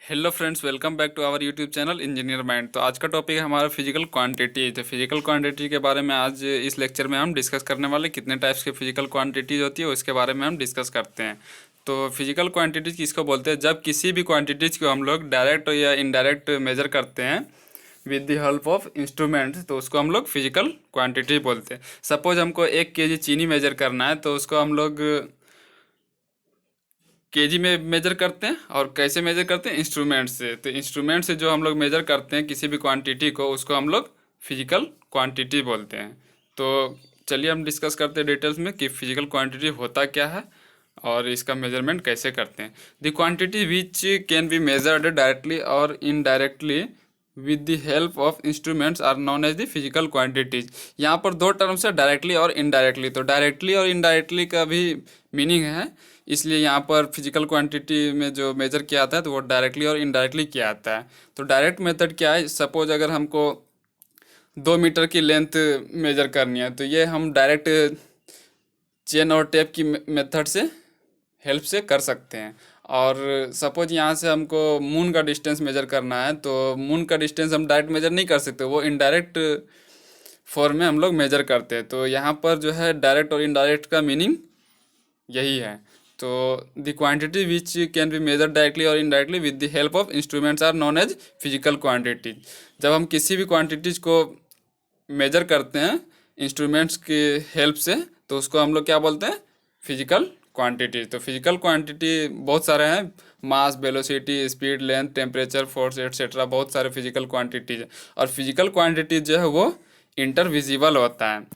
Hello friends, welcome back to our YouTube channel Engineer Mind. तो आज का topic है हमारा फिजिकल क्वांटिटी। तो फिजिकल क्वांटिटी के बारे में आज इस लेक्चर में हम डिस्कस करने वाले कितने टाइप्स के फिजिकल क्वांटिटीज होती है उसके बारे में हम डिस्कस करते हैं। तो फिजिकल क्वांटिटीज किसको बोलते हैं? जब किसी भी क्वांटिटीज को हम लोग डायरेक्ट या इनडायरेक्ट मेजर करते हैं with the help of instrument, तो उसको हम लोग फिजिकल क्वांटिटी बोलते हैं। सपोज हमको 1 kg चीनी मेजर करना है, तो उसको हम लोग केजी में मेजर करते हैं। और कैसे मेजर करते हैं? इंस्ट्रूमेंट से। तो इंस्ट्रूमेंट से जो हम लोग मेजर करते हैं किसी भी क्वांटिटी को, उसको हम लोग फिजिकल क्वांटिटी बोलते हैं। तो चलिए हम डिस्कस करते हैं डिटेल्स में कि फिजिकल क्वांटिटी होता क्या है और इसका मेजरमेंट कैसे करते हैं। The quantity which can be measured directly और indirectly with the help of instruments are known as the physical quantities. यहाँ पर दो टर्म्स है, डायरेक्टली और इनडायरेक्टली। तो डायरेक्टली और इनडायरेक्टली का भी मीनिंग है, इसलिए यहाँ पर फिजिकल क्वांटिटी में जो मेजर किया आता है तो वो डायरेक्टली और इनडायरेक्टली किया आता है। तो डायरेक्ट मेथड क्या है? सपोज अगर हमको 2 मीटर की लेंथ मेजर करनी है, तो ये हम डायरेक्ट चेन और टेप की मेथड से हेल्प से कर सकते हैं। और सपोज यहाँ से हमको मून का डिस्टेंस मेजर करना है, तो मून का डिस्टेंस हम डायरेक्ट मेजर नहीं कर सकते, वो इनडायरेक्ट फॉर्म में हम लोग मेजर करते हैं। तो यहाँ पर जो है डायरेक्ट और इनडायरेक्ट का मीनिंग यही है। तो the quantity which can be measure directly और indirectly with the help of instruments are known as physical quantities. जब हम किसी भी क्वांटिटीज को मेजर करते हैं इंस्ट्रूमेंट्स की हेल्प से, तो उसको हम लोग क्या बोलते हैं? Physical quantity. तो फिजिकल क्वांटिटी बहुत सारे हैं, mass, velocity, speed, length, temperature, force etcetera, बहुत सारे फिजिकल क्वांटिटीज है। और फिजिकल क्वांटिटी जो है वो इंटरविजिबल होता है।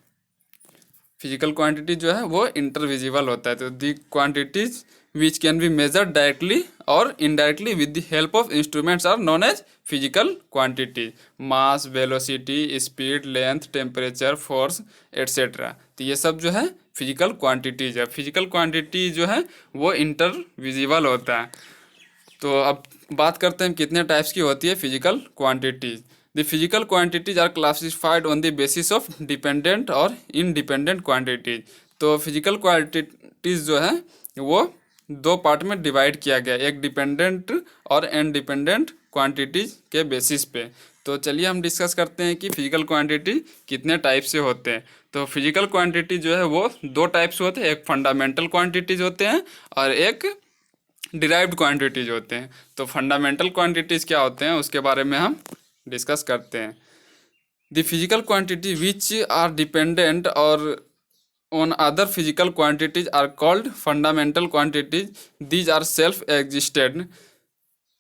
फिजिकल क्वांटिटी जो है वो इंटरविजिबल होता है। तो the quantities which can be measured directly और indirectly with the help of instruments are known as physical quantity. Mass, velocity, speed, length, temperature, force etcetera, तो ये सब जो है फिजिकल क्वांटिटीज है। फिजिकल क्वांटिटी जो है वो इंटरविजिबल होता है। तो अब बात करते हैं कितने टाइप्स की होती है physical quantities. The physical quantities are classified on the basis of dependent और इनडिपेंडेंट क्वांटिटीज। तो फिजिकल क्वांटिटीज जो है वो दो पार्ट में डिवाइड किया गया, एक डिपेंडेंट और इनडिपेंडेंट क्वांटिटीज के बेसिस पे। तो चलिए हम डिस्कस करते हैं कि फिजिकल क्वांटिटी कितने टाइप से होते हैं। तो फिजिकल क्वांटिटी जो है वो दो टाइप्स होते हैं, एक फंडामेंटल क्वांटिटीज होते हैं और एक डिराइव्ड क्वांटिटीज होते हैं। तो फंडामेंटल क्वांटिटीज क्या होते हैं उसके बारे में हम डिस्कस करते हैं। The physical quantity which are dependent और on other physical quantities are called fundamental quantities, these are self existed.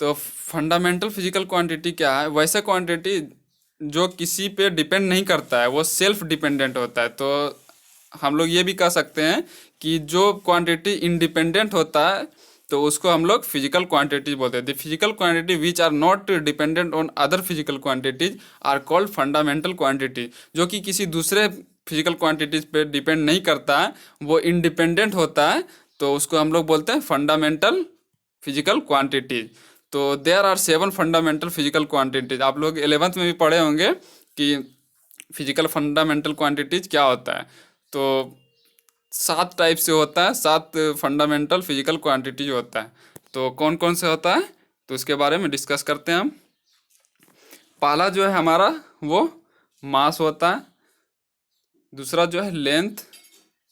तो फंडामेंटल फिजिकल क्वांटिटी क्या है? वैसा क्वांटिटी जो किसी पे डिपेंड नहीं करता है, वो सेल्फ डिपेंडेंट होता है। तो हम लोग ये भी कह सकते हैं कि जो क्वांटिटी इंडिपेंडेंट होता है तो उसको हम लोग फिजिकल क्वांटिटीज बोलते हैं। The physical quantity which are not dependent on other physical quantities are called fundamental quantity. जो कि किसी दूसरे फिजिकल क्वांटिटीज पे डिपेंड नहीं करता है, वो इंडिपेंडेंट होता है, तो उसको हम लोग बोलते हैं फंडामेंटल फिजिकल क्वांटिटीज। तो there are 7 fundamental physical quantities. आप लोग 11th में भी पढ़े होंगे कि फिजिकल फंडामेंटल क्वांटिटीज क्या होता है। तो 7 टाइप से होता है, 7 फंडामेंटल फिजिकल क्वांटिटीज होता है। तो कौन कौन से होता है तो उसके बारे में डिस्कस करते हैं हम। पहला जो है हमारा वो मास होता है, दूसरा जो है लेंथ,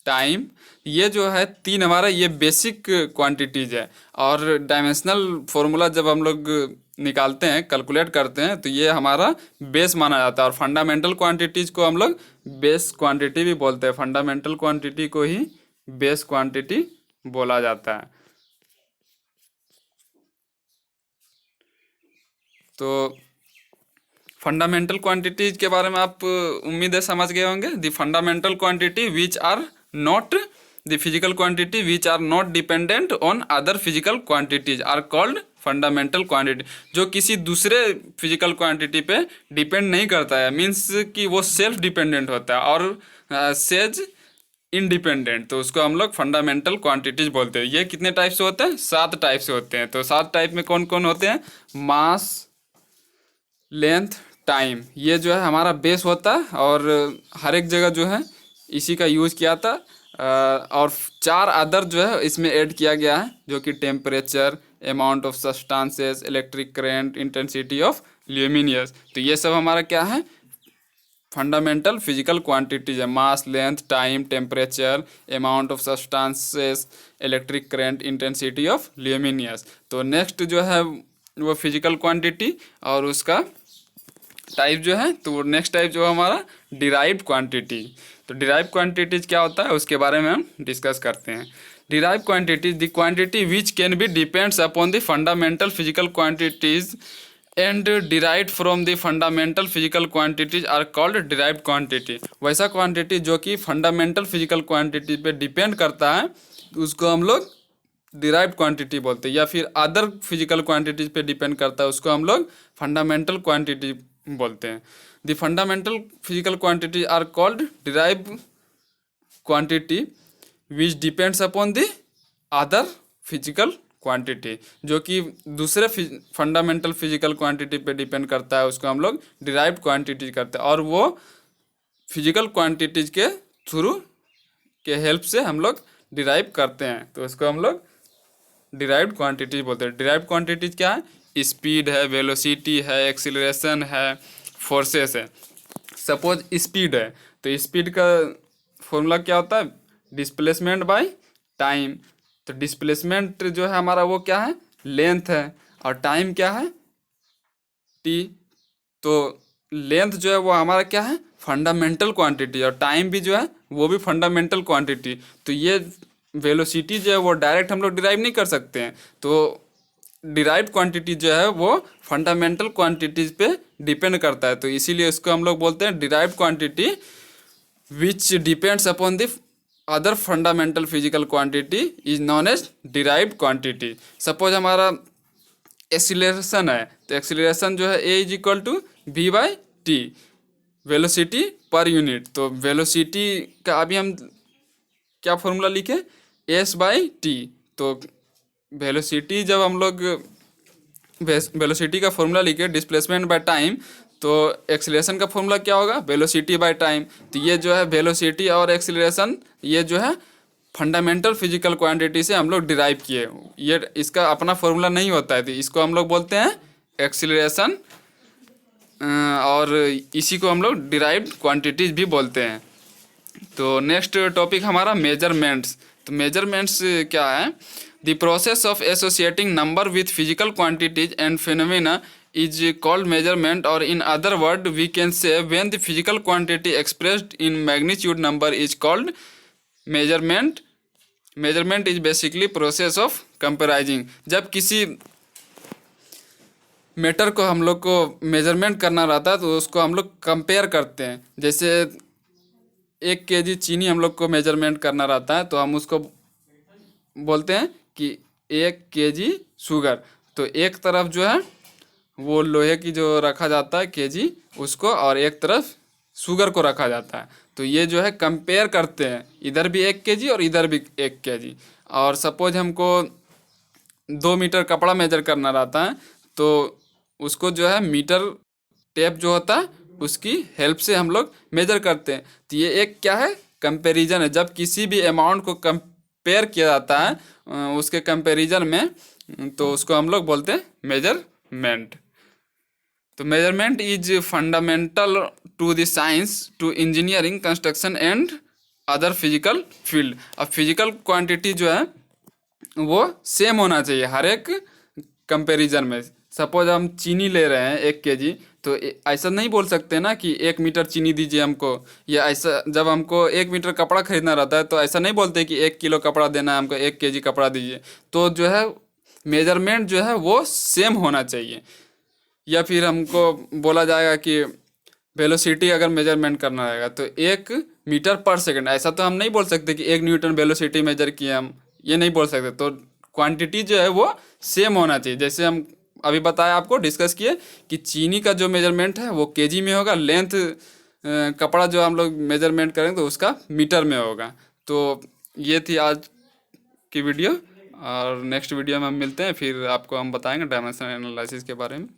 टाइम, ये जो है 3 हमारा ये बेसिक क्वांटिटीज है। और डायमेंशनल फॉर्मूला जब हम लोग निकालते हैं, कैलकुलेट करते हैं, तो ये हमारा बेस माना जाता है। और फंडामेंटल क्वांटिटीज को हम लोग बेस क्वांटिटी भी बोलते हैं। फंडामेंटल क्वांटिटी को ही बेस क्वांटिटी बोला जाता है। तो फंडामेंटल क्वांटिटीज के बारे में आप उम्मीद है समझ गए होंगे। The fundamental quantity which are not the physical quantity which are not dependent on other physical quantities are called fundamental quantity. जो किसी दूसरे फिजिकल क्वांटिटी पे डिपेंड नहीं करता है, मीन्स कि वो सेल्फ डिपेंडेंट होता है और सेज इंडिपेंडेंट, तो उसको हम लोग फंडामेंटल क्वांटिटीज बोलते हैं। ये कितने टाइप से होते हैं? 7 टाइप से होते हैं। तो 7 टाइप में कौन कौन होते हैं? मास, लेंथ, टाइम, ये जो है हमारा बेस होता है और हर एक जगह जो है इसी का यूज़ किया था। और 4 अदर जो है इसमें ऐड किया गया है, जो कि temperature, amount of substances, electric current, intensity of luminous. तो ये सब हमारा क्या है, फंडामेंटल फिजिकल क्वांटिटीज है। Mass, length, time, temperature, amount of substances, electric current, intensity of luminous. तो नेक्स्ट जो है वो फिजिकल क्वांटिटी और उसका टाइप जो है, तो नेक्स्ट टाइप जो है हमारा डिराइव्ड क्वांटिटी। तो डिराइव्ड क्वांटिटीज क्या होता है उसके बारे में हम डिस्कस करते हैं। Derived quantities the quantity which can be depends upon the fundamental physical quantities and derived from the fundamental physical quantities are called derived quantity. वैसा क्वांटिटी जो कि फंडामेंटल फिजिकल क्वांटिटी पे डिपेंड करता है उसको हम लोग डिराइव्ड क्वांटिटी बोलते हैं, या फिर अदर फिजिकल क्वांटिटीज पे डिपेंड करता है उसको हम लोग फंडामेंटल क्वांटिटी बोलते हैं। The fundamental physical quantity are called derived quantity which depends upon the other physical quantity, जो कि दूसरे फंडामेंटल फिजिकल क्वांटिटी पे डिपेंड करता है उसको हम लोग डिराइव्ड क्वांटिटी करते हैं, और वो फिजिकल क्वांटिटीज के थ्रू के हेल्प से हम लोग डिराइव करते हैं, तो उसको हम लोग डिराइव्ड क्वांटिटीज बोलते हैं। डिराइव्ड क्वांटिटीज क्या है, स्पीड है, वेलोसिटी है, एक्सीलरेशन है, फोर्सेस है। सपोज स्पीड है तो स्पीड का फॉर्मूला क्या होता है, डिस्प्लेसमेंट बाय टाइम। तो डिस्प्लेसमेंट जो है हमारा वो क्या है, लेंथ है, और टाइम क्या है, टी। तो लेंथ जो है वो हमारा क्या है, फंडामेंटल क्वांटिटी, और टाइम भी जो है वो भी फंडामेंटल क्वांटिटी। तो ये वेलोसिटी जो है वो डायरेक्ट हम लोग डिराइव नहीं कर सकते हैं, तो डिराइव्ड क्वांटिटी जो है वो फंडामेंटल क्वांटिटीज पे डिपेंड करता है, तो इसीलिए इसको हम लोग बोलते हैं derived quantity which depends upon the other fundamental physical quantity is known as derived quantity. Suppose हमारा एक्सीलरेशन है, तो एक्सीलरेशन जो है A is equal to V by T, velocity per unit. तो वेलोसिटी का अभी हम क्या फॉर्मूला लिखे, एस बाई टी। तो वेलोसिटी जब हम लोग वेलोसिटी का फॉर्मूला लिखे डिस्प्लेसमेंट बाय टाइम, तो एक्सीलरेशन का फॉर्मूला क्या होगा, वेलोसिटी बाय टाइम। तो ये जो है वेलोसिटी और एक्सीलरेशन ये जो है फंडामेंटल फिजिकल क्वांटिटी से हम लोग डिराइव किए, ये इसका अपना फॉर्मूला नहीं होता है, तो इसको हम लोग बोलते हैं एक्सीलरेशन, और इसी को हम लोग डिराइव्ड क्वांटिटीज भी बोलते हैं। तो नेक्स्ट टॉपिक हमारा मेजरमेंट्स। तो मेजरमेंट्स क्या है, the process of associating number with physical quantities and phenomena is called measurement, or in other word we can say when the physical quantity expressed in magnitude number is called measurement. Measurement is basically process of comparing. जब किसी matter को हम लोग को measurement करना रहता है तो उसको हम लोग कंपेयर करते हैं। जैसे 1 kg चीनी हम लोग को मेजरमेंट करना रहता है तो हम उसको बोलते हैं कि 1 kg शुगर। तो एक तरफ जो है वो लोहे की जो रखा जाता है केजी उसको, और एक तरफ शुगर को रखा जाता है, तो ये जो है कंपेयर करते हैं, इधर भी 1 kg और इधर भी 1 kg। और सपोज हमको 2 मीटर कपड़ा मेजर करना रहता है तो उसको जो है मीटर टेप जो होता है उसकी हेल्प से हम लोग मेजर करते हैं। तो ये एक क्या है, कंपैरिजन है। जब किसी भी अमाउंट को कंपेयर किया जाता है उसके कंपैरिजन में, तो उसको हम लोग बोलते हैं मेजरमेंट। तो measurement is fundamental to the science, to engineering, construction and other physical field. अब फिजिकल क्वांटिटी जो है वो सेम होना चाहिए हर एक कंपैरिजन में। सपोज हम चीनी ले रहे हैं 1 kg, तो ऐसा नहीं बोल सकते ना कि 1 मीटर चीनी दीजिए हमको, या ऐसा जब हमको 1 मीटर कपड़ा खरीदना रहता है तो ऐसा नहीं बोलते कि 1 किलो कपड़ा देना है हमको, 1 kg कपड़ा दीजिए। तो जो है मेजरमेंट जो है वो सेम होना चाहिए। या फिर हमको बोला जाएगा कि वेलोसिटी अगर मेजरमेंट करना रहेगा तो 1 मीटर पर सेकंड, ऐसा तो हम नहीं बोल सकते कि 1 न्यूटन वेलोसिटी मेजर किए हम, ये नहीं बोल सकते। तो क्वांटिटी जो है वो सेम होना चाहिए। जैसे हम अभी बताया आपको, डिस्कस किए कि चीनी का जो मेजरमेंट है वो केजी में होगा, लेंथ कपड़ा जो हम लोग मेजरमेंट करेंगे तो उसका मीटर में होगा। तो ये थी आज की वीडियो, और नेक्स्ट वीडियो में हम मिलते हैं, फिर आपको हम बताएंगे डायमेंशन एनालिसिस के बारे में।